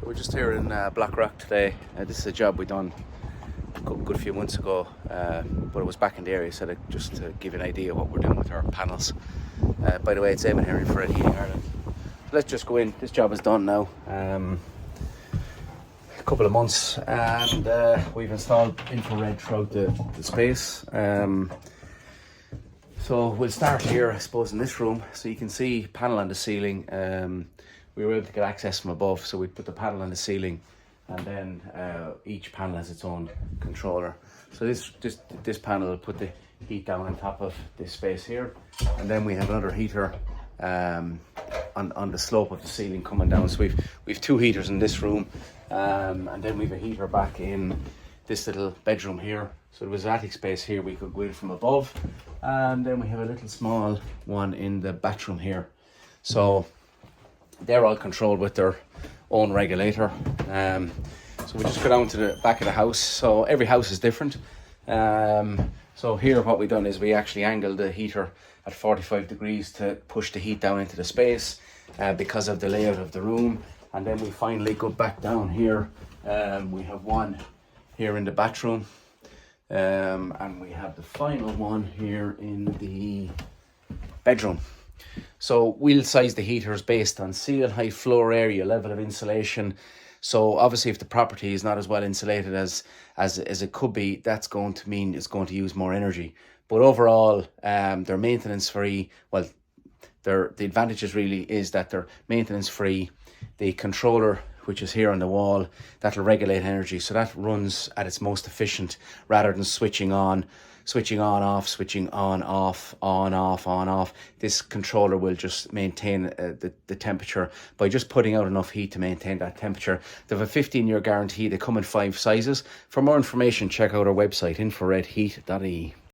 So we're just here in Blackrock today. This is a job we done a good few months ago, but it was back in the area, so just to give you an idea of what we're doing with our panels. By the way, it's Eamon here in Infrared Heating Ireland. So let's just go in. This job is done now. A couple of months, and we've installed infrared throughout the space. So we'll start here, I suppose, in this room. So you can see panel on the ceiling. We were able to get access from above, so we put the panel on the ceiling, and then each panel has its own controller. So this panel will put the heat down on top of this space here, and then we have another heater on the slope of the ceiling coming down. So we've two heaters in this room, and then we've a heater back in this little bedroom here. So there was attic space here we could go in from above, and then we have a little small one in the bathroom here. So they're all controlled with their own regulator. So we just go down to the back of the house. So every house is different. So here what we've done is we actually angled the heater at 45 degrees to push the heat down into the space because of the layout of the room. And then we finally go back down here. We have one here in the bathroom. And we have the final one here in the bedroom. So we'll size the heaters based on ceiling height, floor area, level of insulation. So obviously if the property is not as well insulated as it could be, that's going to mean it's going to use more energy. But overall, they're maintenance free. Well, the advantages really is that they're maintenance free. The controller, which is here on the wall, that'll regulate energy. So that runs at its most efficient rather than switching on, off, switching on, off, on, off, on, off. This controller will just maintain the temperature by just putting out enough heat to maintain that temperature. They have a 15-year guarantee. They come in 5 sizes. For more information, check out our website, infraredheat.ie.